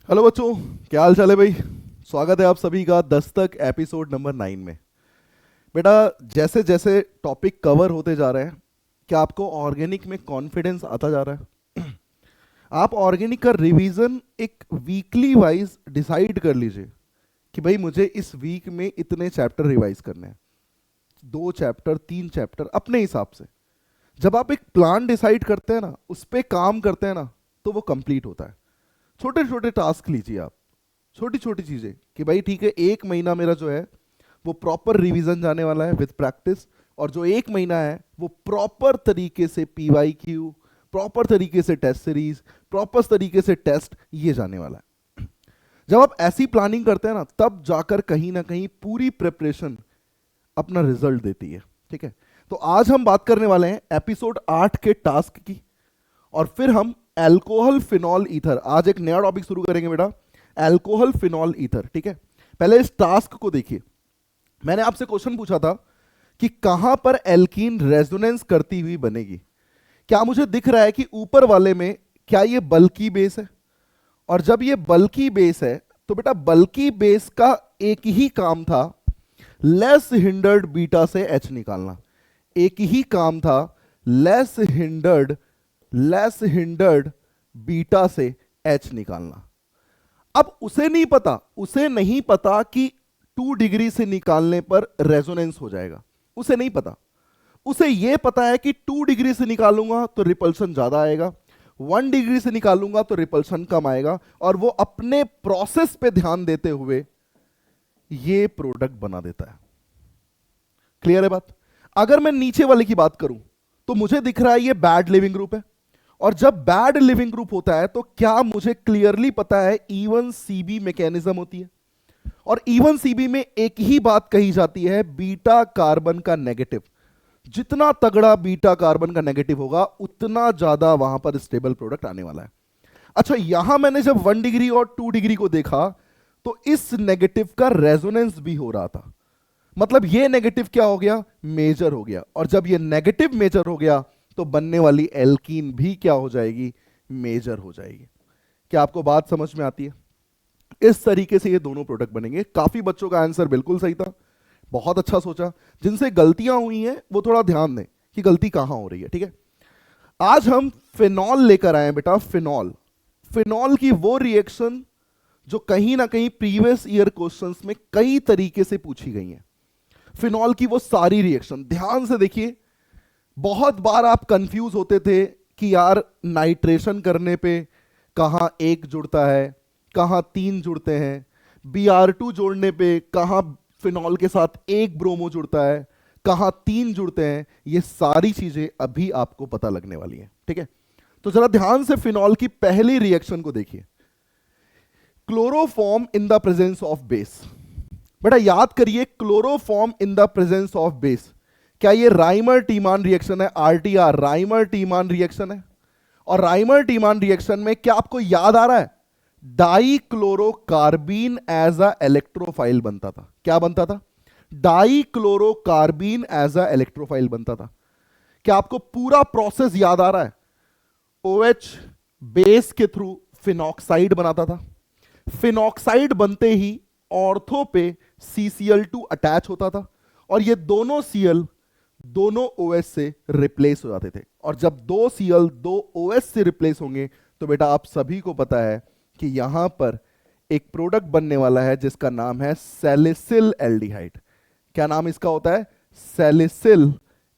Hello बच्चों, क्या हाल चाल है भाई। स्वागत है आप सभी का दस्तक एपिसोड नंबर 9 में। बेटा, जैसे जैसे टॉपिक कवर होते जा रहे हैं, क्या आपको ऑर्गेनिक में कॉन्फिडेंस आता जा रहा है? आप ऑर्गेनिक का रिवीजन एक वीकली वाइज डिसाइड कर लीजिए कि भाई मुझे इस वीक में इतने चैप्टर रिवाइज करने हैं, 2 चैप्टर 3 चैप्टर अपने हिसाब से। जब आप एक प्लान डिसाइड करते हैं ना, उस पर काम करते हैं ना, तो वो कंप्लीट होता है। छोटे छोटे टास्क लीजिए आप, छोटी छोटी चीजें, कि भाई ठीक है, 1 महीना मेरा जो है वो प्रॉपर रिवीजन जाने वाला है विद प्रैक्टिस। और जो 1 महीना है वो प्रॉपर तरीके से PYQ, प्रॉपर तरीके से टेस्ट सीरीज, प्रॉपर तरीके से टेस्ट, ये जाने वाला है। जब आप ऐसी प्लानिंग करते हैं ना, तब जाकर कहीं ना कहीं पूरी प्रिपरेशन अपना रिजल्ट देती है। ठीक है, तो आज हम बात करने वाले हैं एपिसोड 8 के टास्क की, और फिर हम अल्कोहल फिनॉल ईथर, आज एक नया टॉपिक शुरू करेंगे बेटा, अल्कोहल फिनॉल ईथर। ठीक है, पहले इस टास्क को देखिए। मैंने आपसे क्वेश्चन पूछा था कि कहां पर एल्कीन रेजोनेंस करती हुई बनेगी। क्या मुझे दिख रहा है कि ऊपर वाले में क्या ये बल्की बेस है? और जब ये बल्की बेस है तो बेटा बल्की बेस का एक ही काम था, लेस हिंडर्ड बीटा से एच निकालना। एक ही काम था, लेस हिंडर्ड बीटा से एच निकालना। अब उसे नहीं पता कि 2 डिग्री से निकालने पर रेजोनेंस हो जाएगा। उसे नहीं पता। उसे यह पता है कि 2 डिग्री से निकालूंगा तो रिपल्शन ज्यादा आएगा, 1 डिग्री से निकालूंगा तो रिपल्शन कम आएगा, और वो अपने प्रोसेस पे ध्यान देते हुए ये प्रोडक्ट बना देता है। क्लियर है बात? अगर मैं नीचे वाले की बात करूं तो मुझे दिख रहा है ये बैड लिविंग ग्रुप है, और जब बैड लिविंग ग्रुप होता है तो क्या मुझे क्लियरली पता है E1CB मैकेनिज्म होती है। और E1CB में एक ही बात कही जाती है, बीटा कार्बन का नेगेटिव। जितना तगड़ा बीटा कार्बन का नेगेटिव होगा उतना ज्यादा वहां पर स्टेबल प्रोडक्ट आने वाला है। अच्छा, यहां मैंने जब 1 डिग्री और 2 डिग्री को देखा तो इस नेगेटिव का रेजोनेंस भी हो रहा था। मतलब ये नेगेटिव क्या हो गया? मेजर हो गया। और जब ये नेगेटिव मेजर हो गया तो बनने वाली एल्कीन भी क्या हो जाएगी? मेजर हो जाएगी। क्या आपको बात समझ में आती है? इस तरीके से ये दोनों प्रोडक्ट बनेंगे। काफी बच्चों का आंसर बिल्कुल सही था, बहुत अच्छा सोचा। जिनसे गलतियां हुई हैं वो थोड़ा ध्यान दें कि गलती कहां हो रही है। ठीक है, आज हम फिनॉल लेकर आए हैं बेटा, फिनॉल। फिनॉल की वो रिएक्शन जो कहीं ना कहीं प्रीवियस ईयर क्वेश्चंस में कई तरीके से पूछी गई है। फिनॉल की वो सारी रिएक्शन ध्यान से देखिए। बहुत बार आप कंफ्यूज होते थे कि यार नाइट्रेशन करने पे कहां 1 जुड़ता है, कहां 3 जुड़ते हैं, Br2 जोड़ने पे कहां फिनॉल के साथ 1 ब्रोमो जुड़ता है, कहां 3 जुड़ते हैं। ये सारी चीजें अभी आपको पता लगने वाली है। ठीक है, तो जरा ध्यान से फिनॉल की पहली रिएक्शन को देखिए, chloroform in the presence of base. बेटा याद करिए, chloroform in the presence of base, क्या ये राइमर टीमान रिएक्शन है? RTR राइमर टीमान रिएक्शन है। और राइमर टीमान रिएक्शन में क्या आपको याद आ रहा है? डाई क्लोरोकार्बीन एज अ इलेक्ट्रोफाइल बनता था। क्या बनता था? डाई क्लोरोकार्बीन एज अ इलेक्ट्रोफाइल बनता था। क्या आपको पूरा प्रोसेस याद आ रहा है? OH बेस के थ्रू फिनॉक्साइड बनाता था। फिनॉक्साइड बनते ही ऑर्थो पे CCl2 अटैच होता था, और ये दोनों Cl दोनों OH से रिप्लेस हो जाते थे। और जब 2 Cl 2 OH से रिप्लेस होंगे तो बेटा आप सभी को पता है कि यहां पर एक प्रोडक्ट बनने वाला है जिसका नाम है सैलिसिल एल्डिहाइड। क्या नाम इसका होता है? Salicyl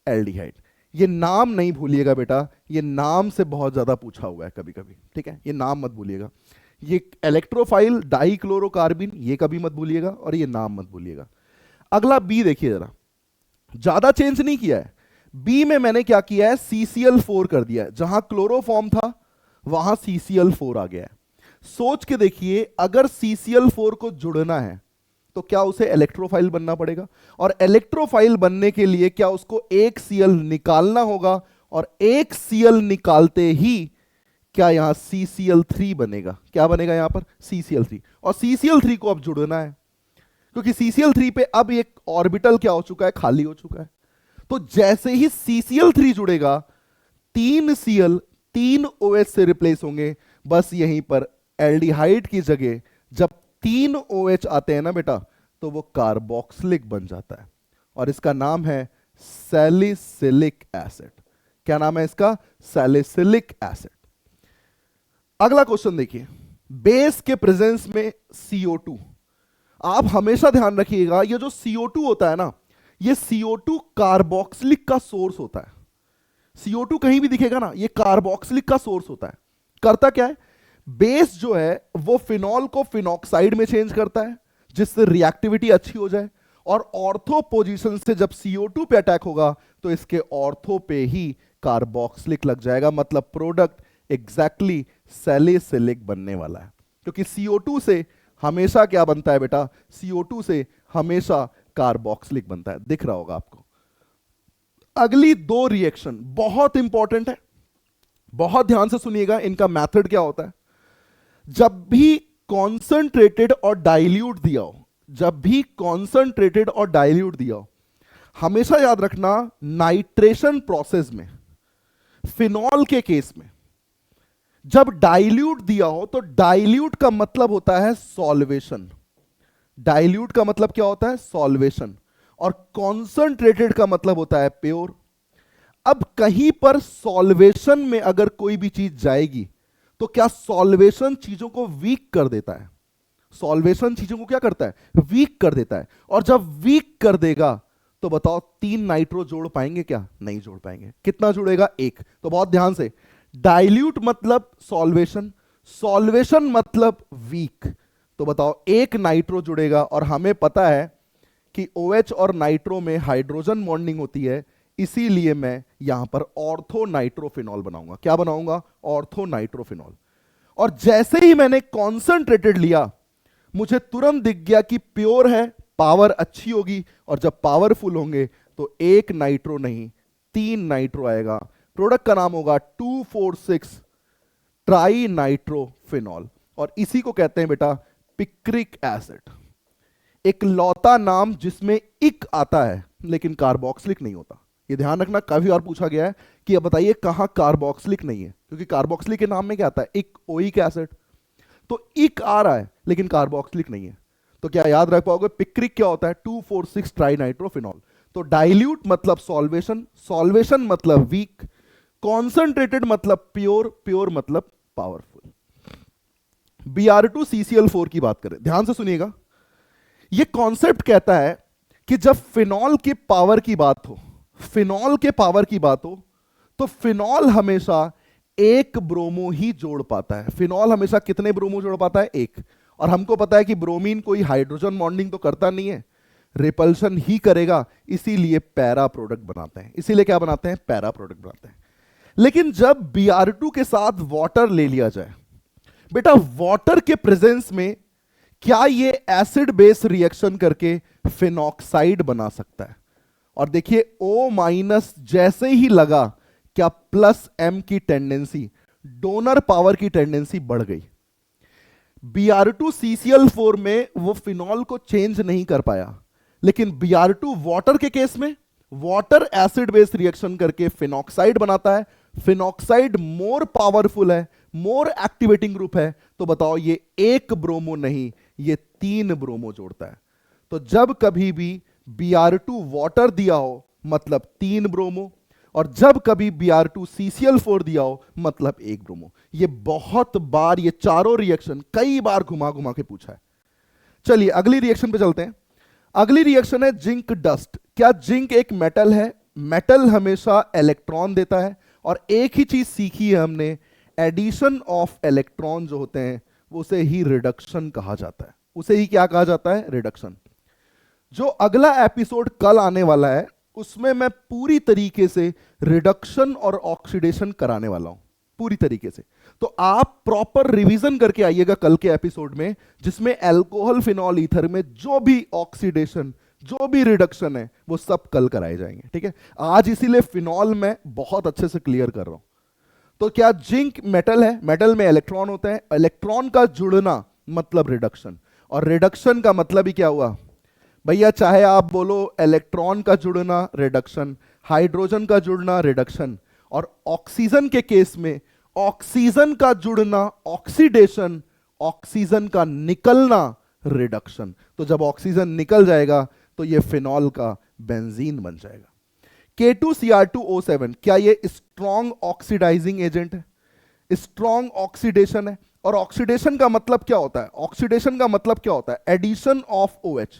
aldehyde. ये नाम नहीं भूलिएगा बेटा, ये नाम से बहुत ज्यादा पूछा हुआ है कभी कभी। ठीक है, ये नाम मत भूलिएगा। ये इलेक्ट्रोफाइल डाइक्लोरोकार्बिन, ये कभी मत भूलिएगा, और ये नाम मत भूलिएगा। अगला बी देखिए जरा, ज्यादा चेंज नहीं किया है। बी में मैंने क्या किया है? CCl4 कर दिया है। जहां क्लोरोफॉर्म था वहां CCl4 आ गया है। सोच के देखिए, अगर CCl4 को जुड़ना है तो क्या उसे इलेक्ट्रोफाइल बनना पड़ेगा, और इलेक्ट्रोफाइल बनने के लिए क्या उसको एक Cl निकालना होगा, और एक Cl निकालते ही क्या यहां CCl3 बनेगा। क्या बनेगा यहां पर? CCl3। और CCl3 को अब जुड़ना है, क्योंकि CCl3 पे अब एक ऑर्बिटल क्या हो चुका है? खाली हो चुका है। तो जैसे ही CCl3 जुड़ेगा, 3 Cl 3 OH से रिप्लेस होंगे, बस यहीं पर एल्डिहाइड की जगह जब 3 OH आते हैं ना बेटा, तो वो कार्बोक्सिलिक बन जाता है और इसका नाम है सैलिसिलिक एसिड। क्या नाम है इसका? Salicylic acid. अगला क्वेश्चन देखिए, बेस के प्रेजेंस में CO2। आप हमेशा ध्यान रखिएगा, ये जो CO2 होता है ना, ये CO2 कार्बोक्सिलिक का सोर्स होता है। CO2 कहीं भी दिखेगा ना, ये कार्बोक्सिलिक का सोर्स होता है। करता क्या है, बेस जो है वो फिनॉल को फिनॉक्साइड में चेंज करता है जिससे रिएक्टिविटी अच्छी हो जाए, और ऑर्थो पोजीशन से जब CO2 पे अटैक होगा तो इसके ऑर्थो पे ही कार्बोक्सिलिक लग जाएगा, मतलब प्रोडक्ट एग्जैक्टली सैलिसिलिक बनने वाला है। क्योंकि CO2 से हमेशा क्या बनता है बेटा? CO2 से हमेशा कार्बोक्सिलिक बनता है। दिख रहा होगा आपको। अगली 2 रिएक्शन बहुत इंपॉर्टेंट है, बहुत ध्यान से सुनिएगा। इनका मेथड क्या होता है? जब भी कॉन्सेंट्रेटेड और डाइल्यूट दिया हो, जब भी कॉन्सेंट्रेटेड और डाइल्यूट दिया हो, हमेशा याद रखना नाइट्रेशन प्रोसेस में, फिनॉल के केस में जब डाइल्यूट दिया हो तो डाइल्यूट का मतलब होता है सॉल्वेशन। डाइल्यूट का मतलब क्या होता है? सॉल्वेशन। और कॉन्सेंट्रेटेड का मतलब होता है प्योर। अब कहीं पर सॉल्वेशन में अगर कोई भी चीज जाएगी तो क्या सॉल्वेशन चीजों को वीक कर देता है? सॉल्वेशन चीजों को क्या करता है? वीक कर देता है। और जब वीक कर देगा तो बताओ 3 नाइट्रो जोड़ पाएंगे क्या? नहीं जोड़ पाएंगे। कितना जुड़ेगा? 1। तो बहुत ध्यान से, डाइल्यूट मतलब सॉल्वेशन, सॉल्वेशन मतलब वीक, तो बताओ 1 नाइट्रो जुड़ेगा। और हमें पता है कि OH और नाइट्रो में हाइड्रोजन बॉन्डिंग होती है, इसीलिए मैं यहां पर ऑर्थो नाइट्रोफिनॉल बनाऊंगा। क्या बनाऊंगा? Ortho nitrophenol. और जैसे ही मैंने कॉन्सेंट्रेटेड लिया, मुझे तुरंत दिख गया कि प्योर है, पावर अच्छी होगी, और जब पावरफुल होंगे तो 1 नाइट्रो नहीं 3 नाइट्रो आएगा। प्रोडक्ट का नाम होगा 2,4,6 ट्राई नाइट्रोफिनॉल, और इसी को कहते हैं बेटा पिक्रिक एसिड। एक लौता नाम जिसमें इक आता है लेकिन कार्बोक्सिलिक नहीं होता। ये ध्यान रखना, काफी बार पूछा गया है कि अब बताइए कहां कार्बोक्सिलिक नहीं है, क्योंकि कार्बोक्सिलिक के नाम में क्या आता है? इक, ओइक एसिड। तो इक आ रहा है लेकिन कार्बोक्सिलिक नहीं है, तो क्या याद रख पाओगे? पिक्रिक क्या होता है? 2,4,6 ट्राई नाइट्रोफिनॉल। तो डाइल्यूट मतलब सॉल्वेशन, सॉल्वेशन मतलब वीक, कॉन्सेंट्रेटेड मतलब प्योर, प्योर मतलब पावरफुल। Br2CCl4 की बात करें, ध्यान से सुनिएगा। यह कॉन्सेप्ट कहता है कि जब फिनॉल की पावर की बात हो, फिनॉल के पावर की बात हो, तो फिनॉल हमेशा 1 ब्रोमो ही जोड़ पाता है। फिनॉल हमेशा कितने ब्रोमो जोड़ पाता है? 1। और हमको पता है कि ब्रोमीन कोई हाइड्रोजन बॉन्डिंग तो करता नहीं है, रिपल्शन ही करेगा, इसीलिए पैरा प्रोडक्ट बनाते हैं। इसीलिए क्या बनाते हैं? पैरा प्रोडक्ट बनाते हैं। लेकिन जब Br2 के साथ वाटर ले लिया जाए, बेटा वाटर के प्रेजेंस में क्या ये एसिड बेस रिएक्शन करके फिनॉक्साइड बना सकता है? और देखिए O- जैसे ही लगा, क्या +M की टेंडेंसी, डोनर पावर की टेंडेंसी बढ़ गई। Br2CCl4 में वो फिनॉल को चेंज नहीं कर पाया, लेकिन Br2 वाटर के केस में वाटर एसिड बेस रिएक्शन करके फिनॉक्साइड बनाता है। फिनॉक्साइड मोर पावरफुल है, मोर एक्टिवेटिंग ग्रुप है, तो बताओ ये 1 ब्रोमो नहीं, ये 3 ब्रोमो जोड़ता है। तो जब कभी भी Br2 वाटर दिया हो मतलब 3 ब्रोमो, और जब कभी Br2CCl4 दिया हो मतलब 1 ब्रोमो। ये बहुत बार, ये चारों रिएक्शन कई बार घुमा घुमा के पूछा है। चलिए अगली रिएक्शन पे चलते हैं। अगली रिएक्शन है जिंक डस्ट। क्या जिंक एक मेटल है? मेटल हमेशा इलेक्ट्रॉन देता है, और एक ही चीज सीखी है हमने, एडिशन ऑफ इलेक्ट्रॉन जो होते हैं उसे ही रिडक्शन कहा जाता है। उसे ही क्या कहा जाता है? रिडक्शन। जो अगला एपिसोड कल आने वाला है उसमें मैं पूरी तरीके से रिडक्शन और ऑक्सीडेशन कराने वाला हूं, पूरी तरीके से। तो आप प्रॉपर रिवीजन करके आइएगा कल के एपिसोड में, जिसमें अल्कोहल फिनॉल ईथर में जो भी ऑक्सीडेशन, जो भी रिडक्शन है, वो सब कल कराए जाएंगे। ठीक है, आज इसीलिए फिनॉल में बहुत अच्छे से क्लियर कर रहा हूं। तो क्या जिंक मेटल है? मेटल में इलेक्ट्रॉन होते हैं, इलेक्ट्रॉन का जुड़ना मतलब रिडक्शन, और रिडक्शन का मतलब ही क्या हुआ भैया? चाहे आप बोलो इलेक्ट्रॉन का जुड़ना रिडक्शन, हाइड्रोजन का जुड़ना रिडक्शन, और ऑक्सीजन के केस में ऑक्सीजन का जुड़ना ऑक्सीडेशन, ऑक्सीजन का निकलना रिडक्शन। तो जब ऑक्सीजन निकल जाएगा तो ये फिनॉल का बेंजीन बन जाएगा। K2Cr2O7 क्या ये स्ट्रॉन्ग ऑक्सीडाइजिंग एजेंट है? स्ट्रॉन्ग ऑक्सीडेशन है। और ऑक्सीडेशन का मतलब क्या होता है? ऑक्सीडेशन का मतलब क्या होता है? Addition of OH,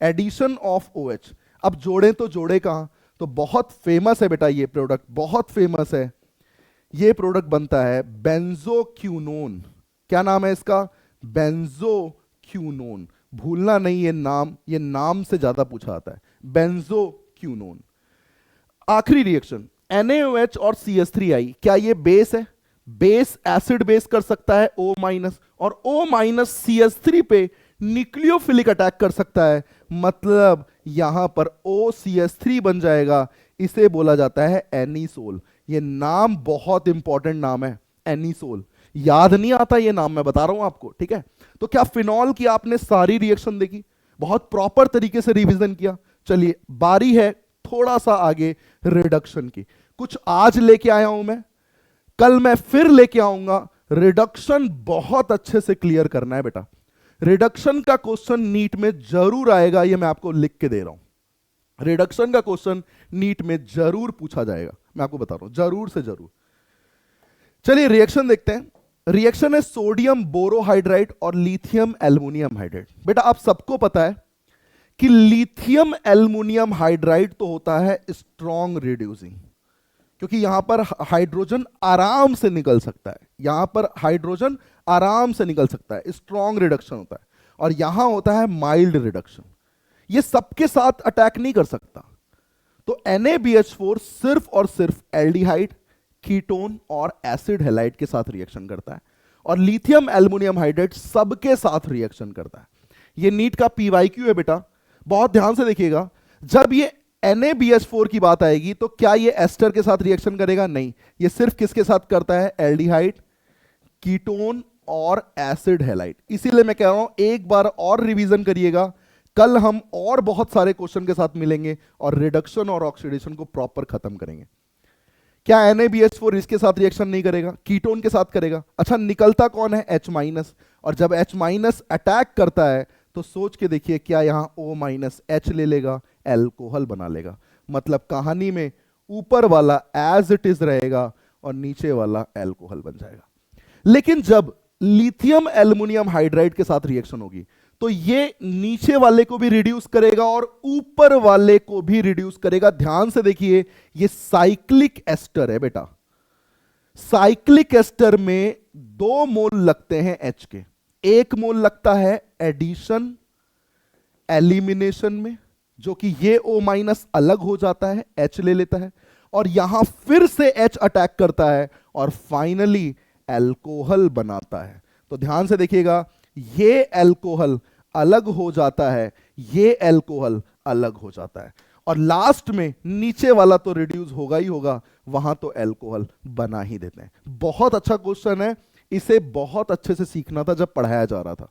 addition of OH। अब जोड़ें तो जोड़े कहां? तो बहुत फेमस है बेटा ये प्रोडक्ट, बहुत फेमस है। ये प्रोडक्ट बनता है बेंजोक्विनोन। क्या नाम है इसका? बेंजोक्विनोन। भूलना नहीं ये नाम से ज्यादा पूछा आता है, बेंजोक्विनोन। आखिरी रिएक्शन NaOH और CH3I, क्या ये बेस है? बेस एसिड बेस कर सकता है O-, और O- CH3 पे न्यूक्लियोफिलिक अटैक कर सकता है, मतलब यहां पर OCH3 बन जाएगा। इसे बोला जाता है एनिसोल। ये नाम बहुत इंपॉर्टेंट नाम है, एनिसोल। याद नहीं आता ये नाम, मैं बता रहा हूं आपको, ठीक है? तो क्या फिनॉल की आपने सारी रिएक्शन देखी, बहुत प्रॉपर तरीके से रिवीजन किया? चलिए बारी है थोड़ा सा आगे रिडक्शन की। कुछ आज लेके आया हूं मैं, कल मैं फिर लेके आऊंगा। रिडक्शन बहुत अच्छे से क्लियर करना है बेटा। रिडक्शन का क्वेश्चन नीट में जरूर आएगा, ये मैं आपको लिख के दे रहा हूं। रिडक्शन का क्वेश्चन नीट में जरूर पूछा जाएगा, मैं आपको बता रहा हूं, जरूर से जरूर। चलिए रिएक्शन देखते हैं। रिएक्शन है सोडियम बोरोहाइड्राइड और लिथियम एल्युमिनियम हाइड्राइड। बेटा आप सबको पता है कि लिथियम एल्युमिनियम हाइड्राइड तो होता है स्ट्रॉन्ग रिड्यूसिंग, क्योंकि यहां पर हाइड्रोजन आराम से निकल सकता है, यहां पर हाइड्रोजन आराम से निकल सकता है, स्ट्रॉन्ग रिडक्शन होता है। और यहां होता है माइल्ड रिडक्शन, ये सबके साथ अटैक नहीं कर सकता। तो NaBH4 सिर्फ और सिर्फ एल्डिहाइड, कीटोन और एसिड हैलाइड के साथ रिएक्शन करता है, और लिथियम एल्युमिनियम हाइड्राइड सबके साथ रिएक्शन करता है। ये नीट का PYQ है बेटा, बहुत ध्यान से देखिएगा। जब ये NaBH4 की बात आएगी तो क्या ये एस्टर के साथ रिएक्शन करेगा? नहीं, ये सिर्फ किसके साथ करता है? एल्डिहाइड, कीटोन और एसिड हैलाइड। इसीलिए मैं कह रहा हूं एक बार और रिवीजन करिएगा, कल हम और बहुत सारे क्वेश्चन के साथ मिलेंगे और रिडक्शन और ऑक्सीडेशन को प्रॉपर खत्म करेंगे। क्या NaBH4 इसके साथ रिएक्शन नहीं करेगा? कीटोन के साथ करेगा। अच्छा निकलता कौन है? H-, और जब H- अटैक करता है तो सोच के देखिए, क्या यहां O- H ले लेगा, एल्कोहल बना लेगा। मतलब कहानी में ऊपर वाला एज इट इज रहेगा और नीचे वाला एल्कोहल बन जाएगा। लेकिन जब लिथियम एल्युमिनियम हाइड्राइड के साथ रिएक्शन होगी तो ये नीचे वाले को भी रिड्यूस करेगा और ऊपर वाले को भी रिड्यूस करेगा। ध्यान से देखिए, ये साइक्लिक एस्टर है बेटा। साइक्लिक एस्टर में 2 मोल लगते हैं H के, 1 मोल लगता है एडिशन एलिमिनेशन में, जो कि ये O- अलग हो जाता है, H ले लेता है, और यहां फिर से H अटैक करता है और फाइनली एल्कोहल बनाता है। तो ध्यान से देखिएगा, ये एल्कोहल अलग हो जाता है, ये एल्कोहल अलग हो जाता है, और लास्ट में नीचे वाला तो रिड्यूस होगा ही होगा, वहां तो एल्कोहल बना ही देते हैं। बहुत अच्छा क्वेश्चन है, इसे बहुत अच्छे से सीखना था जब पढ़ाया जा रहा था।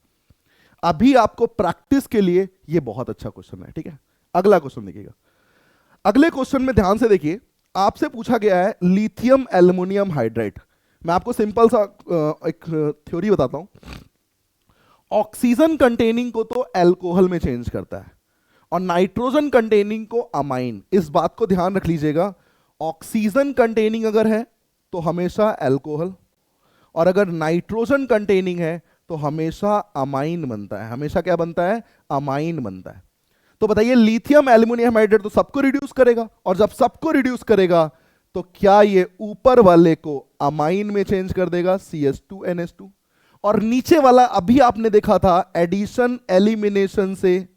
अभी आपको प्रैक्टिस के लिए ये बहुत अच्छा क्वेश्चन है, ठीक है? अगला क्वेश्चन देखिएगा। अगले क्वेश्चन में ध्यान से देखिए, आपसे पूछा गया है लिथियम एल्युमिनियम हाइड्राइड। मैं आपको सिंपल सा एक थ्योरी बताता हूं। ऑक्सीजन कंटेनिंग को तो एल्कोहल में चेंज करता है और नाइट्रोजन कंटेनिंग को अमाइन। इस बात को ध्यान रख लीजिएगा, ऑक्सीजन कंटेनिंग अगर है तो हमेशा एल्कोहल, और अगर नाइट्रोजन कंटेनिंग है तो हमेशा अमाइन बनता है। हमेशा क्या बनता है? अमाइन बनता है। तो बताइए, लिथियम एल्युमिनियम हाइड्राइड तो सबको रिड्यूस करेगा, और जब सबको रिड्यूस करेगा तो क्या ये ऊपर वाले को अमाइन में चेंज कर देगा, CH2NH2, और नीचे वाला अभी आपने देखा था एडिशन एलिमिनेशन से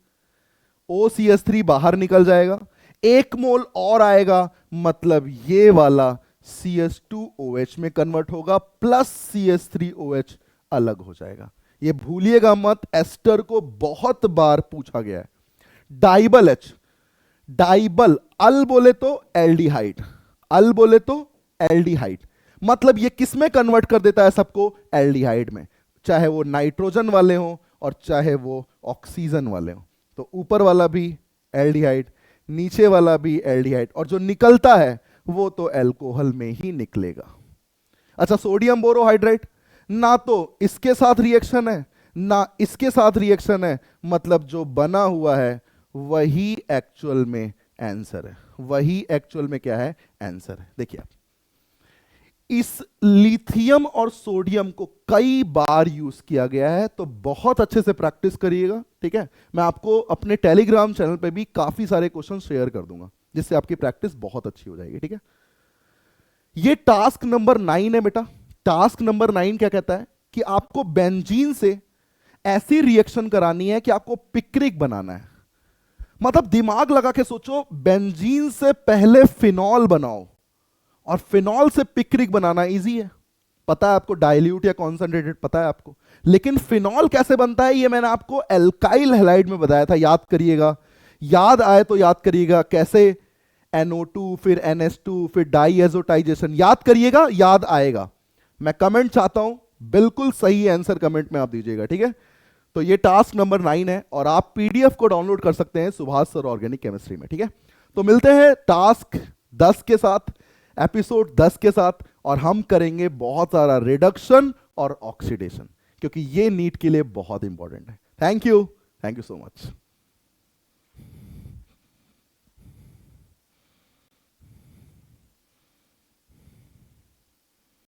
OCH3 बाहर निकल जाएगा, 1 मोल और आएगा, मतलब ये वाला CH2OH में कन्वर्ट होगा प्लस CH3OH अलग हो जाएगा। ये भूलिएगा मत, एस्टर को बहुत बार पूछा गया है। डाइबल H, डाइबल, अल बोले तो एल्डिहाइड, अल बोले तो एल्डिहाइड, मतलब ये किस में कन्वर्ट कर देता है सबको? एल्डिहाइड में, चाहे वो नाइट्रोजन वाले हो और चाहे वो ऑक्सीजन वाले हो। तो ऊपर वाला भी एल्डिहाइड, नीचे वाला भी एल्डिहाइड, और जो निकलता है वो तो एल्कोहल में ही निकलेगा। अच्छा सोडियम बोरोहाइड्राइड, ना तो इसके साथ रिएक्शन है ना इसके साथ रिएक्शन है, मतलब जो बना हुआ है वही एक्चुअल में आंसर है, वही एक्चुअल में क्या है, आंसर है। देखिए आप, इस लिथियम और सोडियम को कई बार यूज किया गया है, तो बहुत अच्छे से प्रैक्टिस करिएगा, ठीक है। मैं आपको अपने टेलीग्राम चैनल पे भी काफी सारे क्वेश्चन शेयर कर दूंगा, जिससे आपकी प्रैक्टिस बहुत अच्छी हो जाएगी, ठीक है। ये टास्क नंबर 9 है बेटा। टास्क नंबर 9 क्या कहता है कि आपको बेंजीन से ऐसी रिएक्शन करानी है कि आपको पिक्रिक बनाना है। मतलब दिमाग लगा के सोचो, बेंजीन से पहले फिनॉल बनाओ और फिनॉल से पिक्रिक बनाना इजी है, पता है आपको, डाइल्यूट या कॉन्सेंट्रेटेड पता है आपको। लेकिन फिनॉल कैसे बनता है ये मैंने आपको एल्काइल हैलाइड में बताया था, याद करिएगा, याद आए तो याद करिएगा कैसे, NO2 फिर NH2 फिर डाईएजोटाइजेशन, याद करिएगा, याद आएगा। मैं कमेंट चाहता हूं, बिल्कुल सही आंसर कमेंट में आप दीजिएगा, ठीक है। तो ये टास्क नंबर 9 है और आप PDF को डाउनलोड कर सकते हैं सुभाष सर ऑर्गेनिक केमिस्ट्री में, ठीक है। तो मिलते हैं टास्क 10 के साथ, एपिसोड 10 के साथ, और हम करेंगे बहुत सारा रिडक्शन और ऑक्सीडेशन, क्योंकि ये नीट के लिए बहुत इंपॉर्टेंट है। Thank you so much.